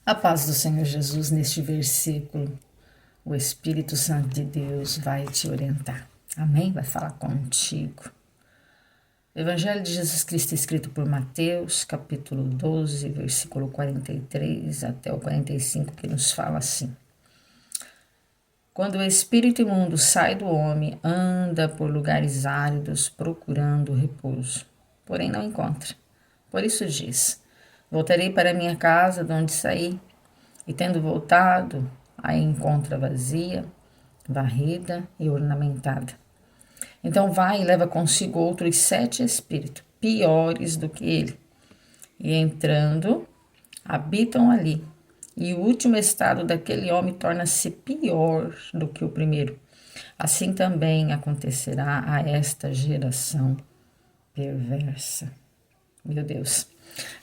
A paz do Senhor Jesus, neste versículo, o Espírito Santo de Deus vai te orientar. Amém? Vai falar contigo. O Evangelho de Jesus Cristo, escrito por Mateus, capítulo 12, versículo 43 até o 45, que nos fala assim: Quando o espírito imundo sai do homem, anda por lugares áridos procurando repouso, porém não encontra. Por isso diz: Voltarei para minha casa de onde saí. E tendo voltado, a encontra vazia, varrida e ornamentada. Então vai e leva consigo outros 7 espíritos, piores do que ele. E entrando, habitam ali. E o último estado daquele homem torna-se pior do que o primeiro. Assim também acontecerá a esta geração perversa. Meu Deus.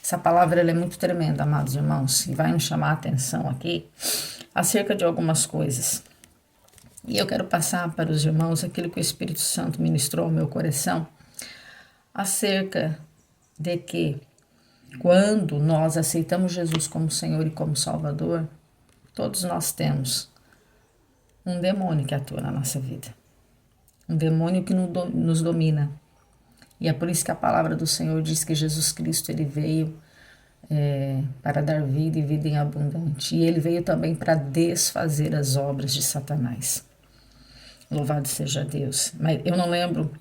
Essa palavra ela é muito tremenda, amados irmãos, e vai nos chamar a atenção aqui acerca de algumas coisas. E eu quero passar para os irmãos aquilo que o Espírito Santo ministrou ao meu coração acerca de que quando nós aceitamos Jesus como Senhor e como Salvador, todos nós temos um demônio que atua na nossa vida. Um demônio que nos domina. E é por isso que a palavra do Senhor diz que Jesus Cristo ele veio para dar vida e vida em abundante. E ele veio também para desfazer as obras de Satanás. Louvado seja Deus. Mas eu não lembro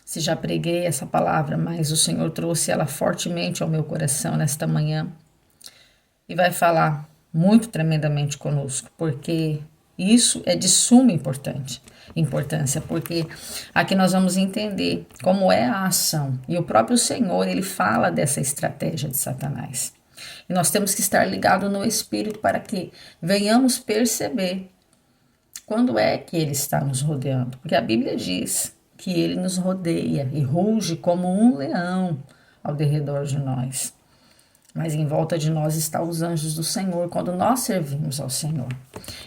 se já preguei essa palavra, mas o Senhor trouxe ela fortemente ao meu coração nesta manhã. E vai falar muito tremendamente conosco, porque isso é de suma importância, porque aqui nós vamos entender como é a ação. E o próprio Senhor, ele fala dessa estratégia de Satanás. E nós temos que estar ligados no Espírito para que venhamos perceber quando é que ele está nos rodeando. Porque a Bíblia diz que ele nos rodeia e ruge como um leão ao derredor de nós. Mas em volta de nós estão os anjos do Senhor quando nós servimos ao Senhor.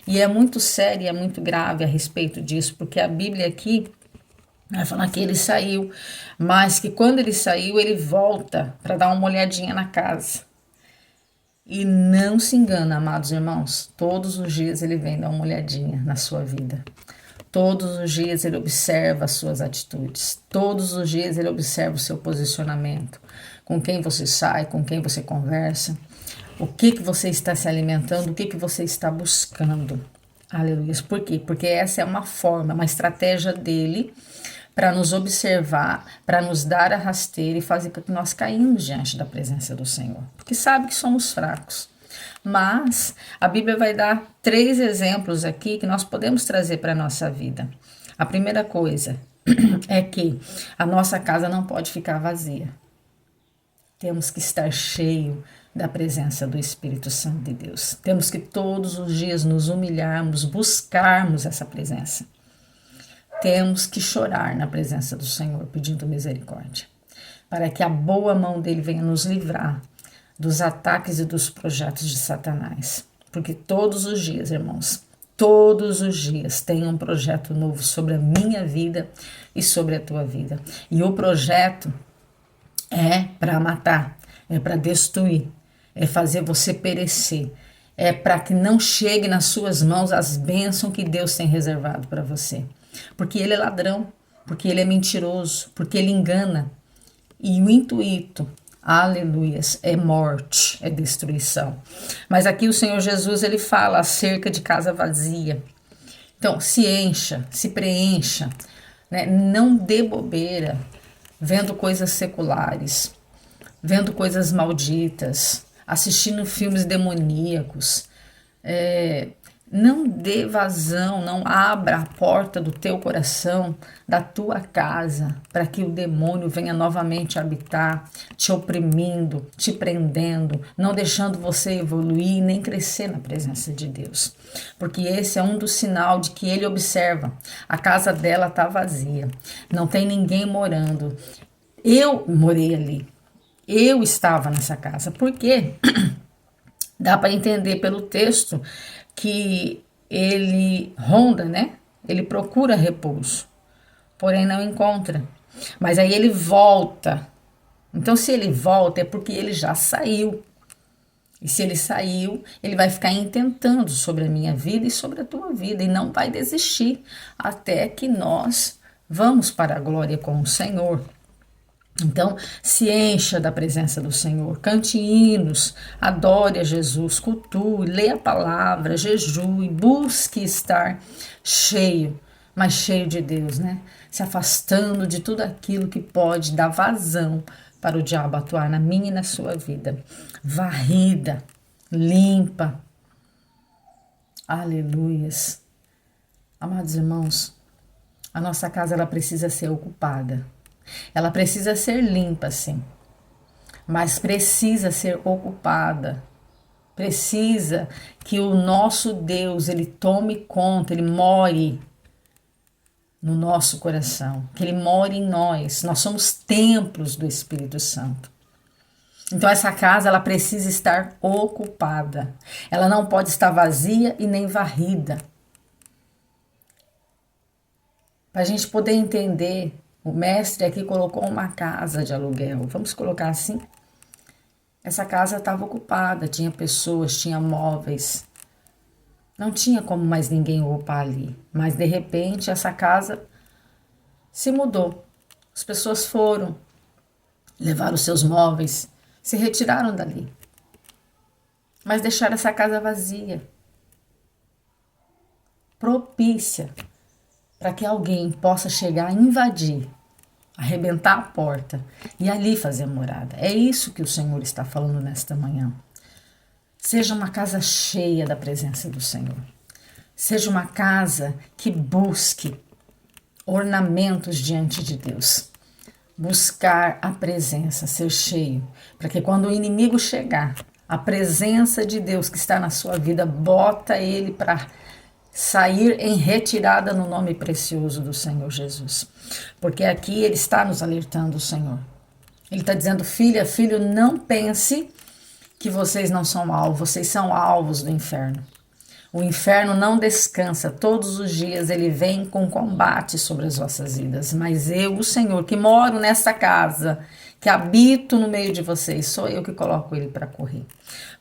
E é muito sério e é muito grave a respeito disso, porque a Bíblia aqui vai falar que ele saiu, mas que quando ele saiu, ele volta para dar uma olhadinha na casa. E não se engana, amados irmãos, todos os dias ele vem dar uma olhadinha na sua vida. Todos os dias ele observa as suas atitudes. Todos os dias ele observa o seu posicionamento. Com quem você sai, com quem você conversa. O que você está se alimentando, o que você está buscando. Aleluia. Por quê? Porque essa é uma forma, uma estratégia dele para nos observar, para nos dar a rasteira e fazer com que nós caímos diante da presença do Senhor. Porque sabe que somos fracos. Mas a Bíblia vai dar 3 exemplos aqui que nós podemos trazer para a nossa vida. A primeira coisa é que a nossa casa não pode ficar vazia. Temos que estar cheio da presença do Espírito Santo de Deus. Temos que todos os dias nos humilharmos, buscarmos essa presença. Temos que chorar na presença do Senhor, pedindo misericórdia, para que a boa mão dele venha nos livrar dos ataques e dos projetos de Satanás. Porque todos os dias, irmãos, todos os dias tem um projeto novo sobre a minha vida e sobre a tua vida. E o projeto é para matar, é para destruir, é fazer você perecer, é para que não chegue nas suas mãos as bênçãos que Deus tem reservado para você. Porque ele é ladrão, porque ele é mentiroso, porque ele engana. E o intuito, aleluias, é morte, é destruição. Mas aqui o Senhor Jesus, ele fala acerca de casa vazia. Então, se encha, se preencha, né? Não dê bobeira, vendo coisas seculares, vendo coisas malditas, assistindo filmes demoníacos. Não dê vazão, não abra a porta do teu coração, da tua casa, para que o demônio venha novamente habitar, te oprimindo, te prendendo, não deixando você evoluir nem crescer na presença de Deus. Porque esse é um dos sinais de que ele observa. A casa dela está vazia, não tem ninguém morando. Eu morei ali, eu estava nessa casa. Por quê? Dá para entender pelo texto que ele ronda, né? Ele procura repouso, porém não encontra. Mas aí ele volta. Então, se ele volta, é porque ele já saiu. E se ele saiu, ele vai ficar intentando sobre a minha vida e sobre a tua vida e não vai desistir até que nós vamos para a glória com o Senhor. Então, se encha da presença do Senhor, cante hinos, adore a Jesus, cultue, leia a palavra, jejue, busque estar cheio, mas cheio de Deus, né? Se afastando de tudo aquilo que pode dar vazão para o diabo atuar na minha e na sua vida. Varrida, limpa. Aleluias. Amados irmãos, a nossa casa ela precisa ser ocupada. Ela precisa ser limpa, sim, mas precisa ser ocupada. Precisa que o nosso Deus, ele tome conta, ele more no nosso coração, que ele more em nós. Nós somos templos do Espírito Santo. Então essa casa, ela precisa estar ocupada. Ela não pode estar vazia e nem varrida. Para a gente poder entender, o mestre aqui colocou uma casa de aluguel. Vamos colocar assim? Essa casa estava ocupada, tinha pessoas, tinha móveis. Não tinha como mais ninguém ocupar ali. Mas de repente essa casa se mudou. As pessoas foram, levaram os seus móveis, se retiraram dali. Mas deixaram essa casa vazia, propícia para que alguém possa chegar, invadir, arrebentar a porta e ali fazer morada. É isso que o Senhor está falando nesta manhã. Seja uma casa cheia da presença do Senhor. Seja uma casa que busque ornamentos diante de Deus. Buscar a presença, ser cheio, para que quando o inimigo chegar, a presença de Deus que está na sua vida, bota ele para sair em retirada no nome precioso do Senhor Jesus. Porque aqui ele está nos alertando, o Senhor. Ele está dizendo, filha, filho, não pense que vocês não são alvos, vocês são alvos do inferno. O inferno não descansa, todos os dias ele vem com combate sobre as vossas vidas. Mas eu, o Senhor, que moro nessa casa, que habito no meio de vocês, sou eu que coloco ele para correr.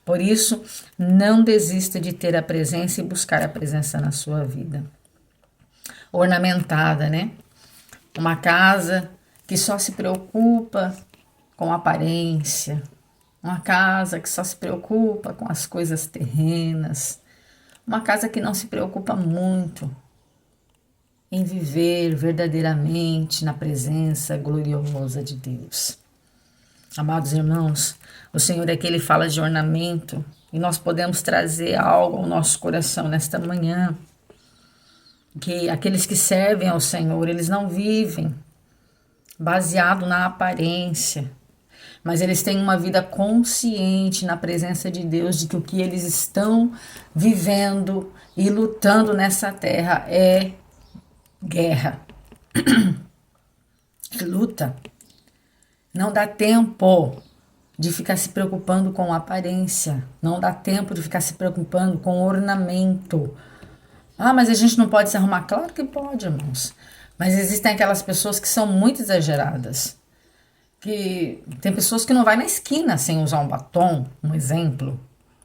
Por isso, não desista de ter a presença e buscar a presença na sua vida. Ornamentada, né? Uma casa que só se preocupa com aparência. Uma casa que só se preocupa com as coisas terrenas. Uma casa que não se preocupa muito em viver verdadeiramente na presença gloriosa de Deus. Amados irmãos, o Senhor aqui ele fala de ornamento e nós podemos trazer algo ao nosso coração nesta manhã. Que aqueles que servem ao Senhor, eles não vivem baseado na aparência, mas eles têm uma vida consciente na presença de Deus de que o que eles estão vivendo e lutando nessa terra é guerra, é luta. Não dá tempo de ficar se preocupando com aparência, não dá tempo de ficar se preocupando com ornamento. Ah, mas a gente não pode se arrumar? Claro que pode, irmãos. Mas existem aquelas pessoas que são muito exageradas. Que tem pessoas que não vai na esquina sem usar um batom, um exemplo.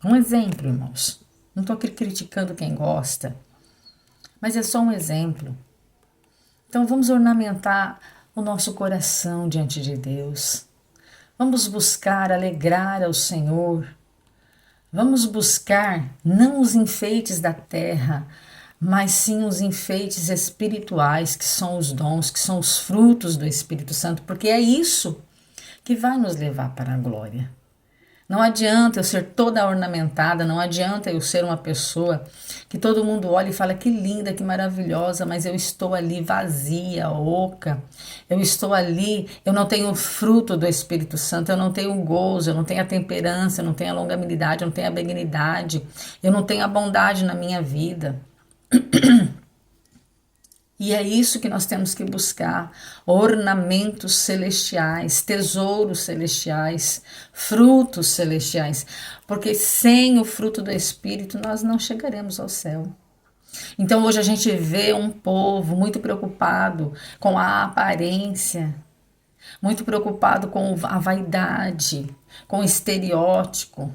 Um exemplo, irmãos. Não estou aqui criticando quem gosta, mas é só um exemplo. Então vamos ornamentar o nosso coração diante de Deus. Vamos buscar alegrar ao Senhor. Vamos buscar não os enfeites da terra, mas sim os enfeites espirituais, que são os dons, que são os frutos do Espírito Santo, porque é isso que vai nos levar para a glória. Não adianta eu ser toda ornamentada, não adianta eu ser uma pessoa que todo mundo olha e fala que linda, que maravilhosa, mas eu estou ali vazia, oca, eu estou ali, eu não tenho o fruto do Espírito Santo, eu não tenho o gozo, eu não tenho a temperança, eu não tenho a longanimidade, eu não tenho a benignidade, eu não tenho a bondade na minha vida. E é isso que nós temos que buscar, ornamentos celestiais, tesouros celestiais, frutos celestiais, porque sem o fruto do Espírito nós não chegaremos ao céu. Então hoje a gente vê um povo muito preocupado com a aparência, muito preocupado com a vaidade, com o estereótipo,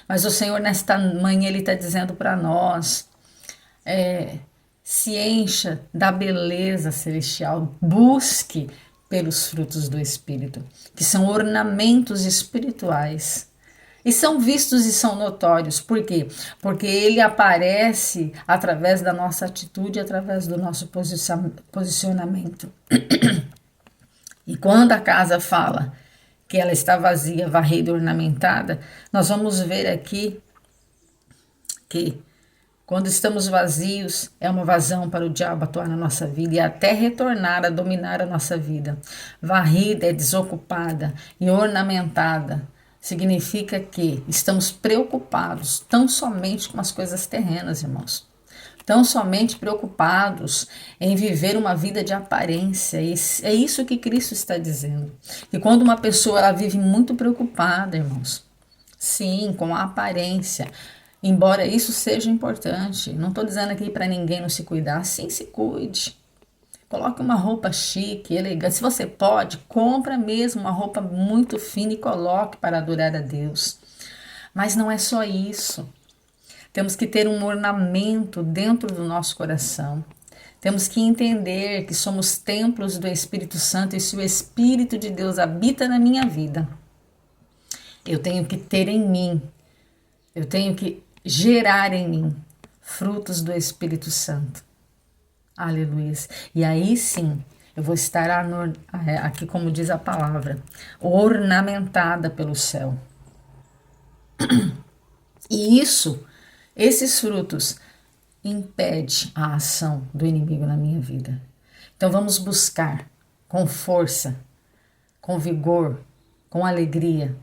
Mas o Senhor, nesta manhã, Ele está dizendo para nós, se encha da beleza celestial, busque pelos frutos do Espírito, que são ornamentos espirituais. E são vistos e são notórios. Por quê? Porque ele aparece através da nossa atitude, através do nosso posicionamento. E quando a casa fala que ela está vazia, varrida e ornamentada, nós vamos ver aqui que quando estamos vazios, é uma vazão para o diabo atuar na nossa vida e até retornar a dominar a nossa vida. Varrida é desocupada e ornamentada. Significa que estamos preocupados tão somente com as coisas terrenas, irmãos. Tão somente preocupados em viver uma vida de aparência. É isso que Cristo está dizendo. E quando uma pessoa ela vive muito preocupada, irmãos, sim, com a aparência, embora isso seja importante, não estou dizendo aqui para ninguém não se cuidar, sim, se cuide. Coloque uma roupa chique, elegante. Se você pode, compra mesmo uma roupa muito fina e coloque para adorar a Deus. Mas não é só isso. Temos que ter um ornamento dentro do nosso coração. Temos que entender que somos templos do Espírito Santo e se o Espírito de Deus habita na minha vida, eu tenho que ter em mim, eu tenho que gerar em mim frutos do Espírito Santo. Aleluia. E aí sim, eu vou estar aqui, como diz a palavra, ornamentada pelo céu. E esses frutos impedem a ação do inimigo na minha vida. Então vamos buscar com força, com vigor, com alegria,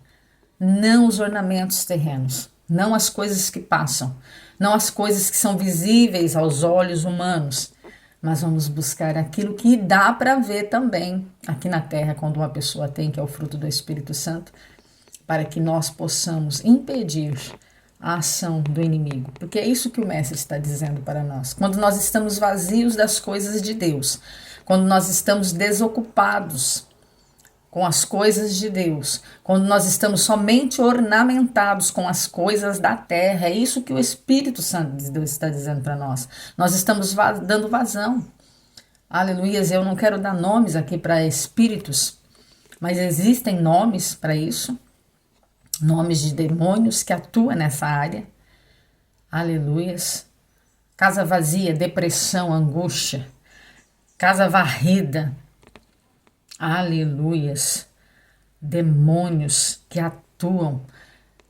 não os ornamentos terrenos, não as coisas que passam, não as coisas que são visíveis aos olhos humanos, mas vamos buscar aquilo que dá para ver também aqui na terra, quando uma pessoa tem, que é o fruto do Espírito Santo, para que nós possamos impedir a ação do inimigo. Porque é isso que o Mestre está dizendo para nós. Quando nós estamos vazios das coisas de Deus, quando nós estamos desocupados com as coisas de Deus, quando nós estamos somente ornamentados com as coisas da terra, é isso que o Espírito Santo de Deus está dizendo para nós. Nós estamos dando vazão. Aleluias, eu não quero dar nomes aqui para espíritos, mas existem nomes para isso, nomes de demônios que atuam nessa área. Aleluias. Casa vazia, depressão, angústia. Casa varrida. Aleluias. Demônios que atuam,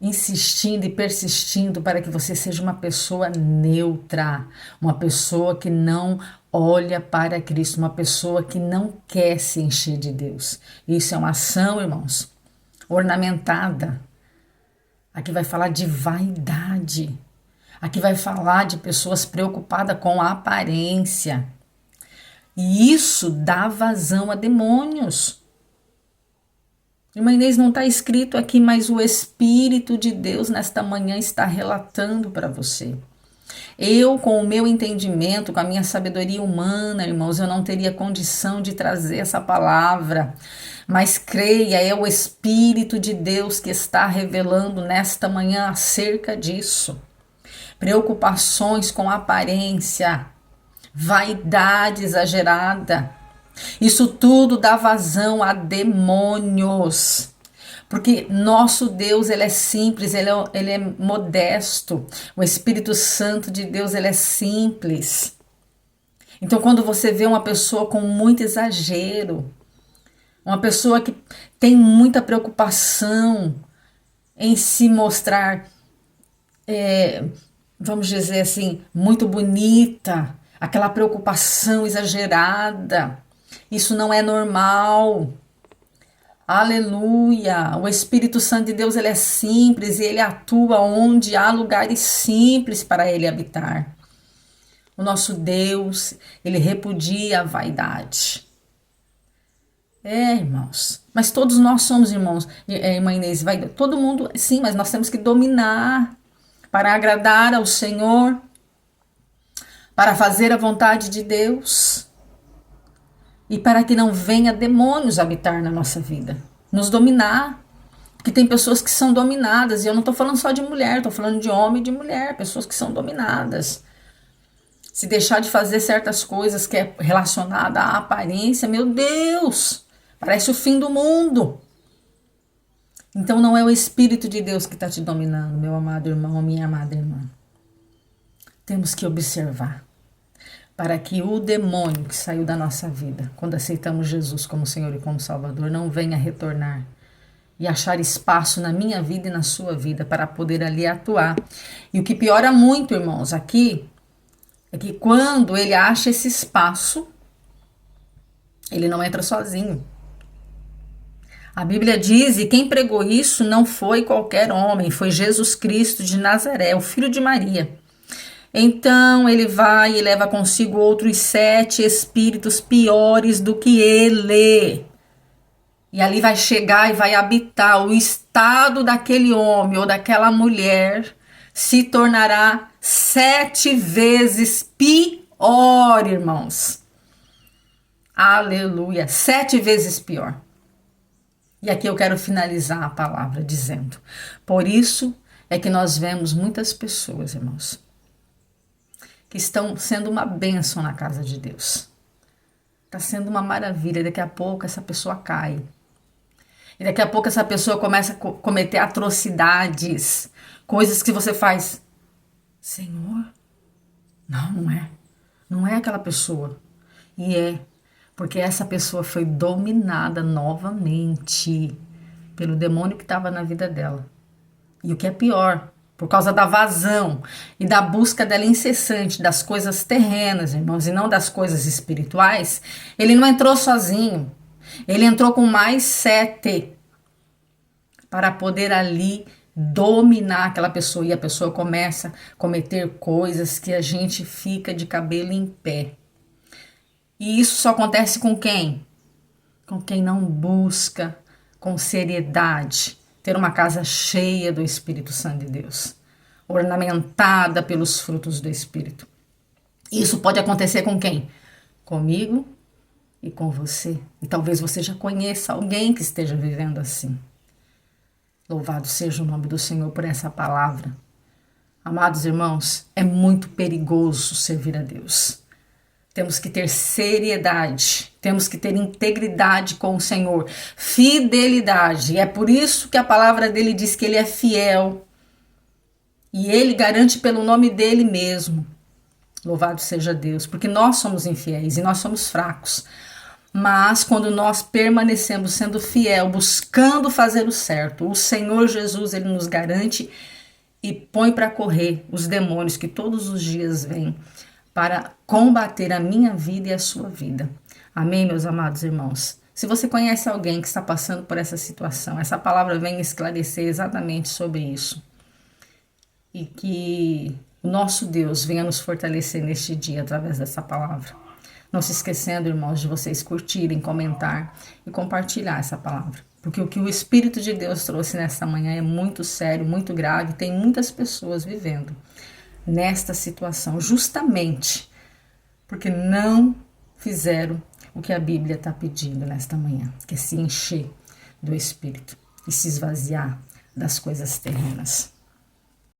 insistindo e persistindo para que você seja uma pessoa neutra, uma pessoa que não olha para Cristo, uma pessoa que não quer se encher de Deus. Isso é uma ação, irmãos, ornamentada. Aqui vai falar de vaidade. Aqui vai falar de pessoas preocupadas com a aparência. E isso dá vazão a demônios. Irmã Inês, não está escrito aqui, mas o Espírito de Deus nesta manhã está relatando para você. Eu, com o meu entendimento, com a minha sabedoria humana, irmãos, eu não teria condição de trazer essa palavra. Mas creia, é o Espírito de Deus que está revelando nesta manhã acerca disso. Preocupações com aparência, vaidade exagerada. Isso tudo dá vazão a demônios. Porque nosso Deus, ele é simples, ele é modesto. O Espírito Santo de Deus, ele é simples. Então, quando você vê uma pessoa com muito exagero, uma pessoa que tem muita preocupação em se mostrar, vamos dizer assim, muito bonita, aquela preocupação exagerada, isso não é normal. Aleluia! O Espírito Santo de Deus, ele é simples e ele atua onde há lugares simples para ele habitar. O nosso Deus, ele repudia a vaidade. Irmãos, mas todos nós somos irmãos, irmã Inês, todo mundo, sim, mas nós temos que dominar para agradar ao Senhor, para fazer a vontade de Deus e para que não venha demônios habitar na nossa vida, nos dominar, Porque tem pessoas que são dominadas, e eu não estou falando só de mulher, estou falando de homem e de mulher, pessoas que são dominadas. Se deixar de fazer certas coisas que é relacionada à aparência, meu Deus, parece o fim do mundo. Então não é o Espírito de Deus que está te dominando, meu amado irmão, minha amada irmã. Temos que observar, para que o demônio que saiu da nossa vida, quando aceitamos Jesus como Senhor e como Salvador, não venha retornar e achar espaço na minha vida e na sua vida para poder ali atuar. E o que piora muito, irmãos, aqui, é que quando ele acha esse espaço, ele não entra sozinho. A Bíblia diz, e quem pregou isso não foi qualquer homem, foi Jesus Cristo de Nazaré, o filho de Maria. Então ele vai e leva consigo outros 7 espíritos piores do que ele. E ali vai chegar e vai habitar o estado daquele homem ou daquela mulher, se tornará 7 vezes pior, irmãos. Aleluia, 7 vezes pior. E aqui eu quero finalizar a palavra dizendo: por isso é que nós vemos muitas pessoas, irmãos, que estão sendo uma bênção na casa de Deus. Está sendo uma maravilha, daqui a pouco essa pessoa cai. E daqui a pouco essa pessoa começa a cometer atrocidades, coisas que você faz. Senhor, não é. Não é aquela pessoa. E é. Porque essa pessoa foi dominada novamente pelo demônio que estava na vida dela. E o que é pior, por causa da vazão e da busca dela incessante das coisas terrenas, irmãos, e não das coisas espirituais, ele não entrou sozinho. Ele entrou com mais 7 para poder ali dominar aquela pessoa. E a pessoa começa a cometer coisas que a gente fica de cabelo em pé. E isso só acontece com quem? Com quem não busca com seriedade ter uma casa cheia do Espírito Santo de Deus, ornamentada pelos frutos do Espírito. Isso pode acontecer com quem? Comigo e com você. E talvez você já conheça alguém que esteja vivendo assim. Louvado seja o nome do Senhor por essa palavra. Amados irmãos, é muito perigoso servir a Deus. Temos que ter seriedade, temos que ter integridade com o Senhor, fidelidade. E é por isso que a palavra dele diz que ele é fiel. E ele garante pelo nome dele mesmo. Louvado seja Deus, porque nós somos infiéis e nós somos fracos. Mas quando nós permanecemos sendo fiel, buscando fazer o certo, o Senhor Jesus, ele nos garante e põe para correr os demônios que todos os dias vêm para combater a minha vida e a sua vida. Amém, meus amados irmãos? Se você conhece alguém que está passando por essa situação, essa palavra vem esclarecer exatamente sobre isso. E que o nosso Deus venha nos fortalecer neste dia através dessa palavra. Não se esquecendo, irmãos, de vocês curtirem, comentar e compartilhar essa palavra. Porque o que o Espírito de Deus trouxe nesta manhã é muito sério, muito grave. Tem muitas pessoas vivendo nesta situação, justamente porque não fizeram o que a Bíblia está pedindo nesta manhã, que é se encher do Espírito e se esvaziar das coisas terrenas.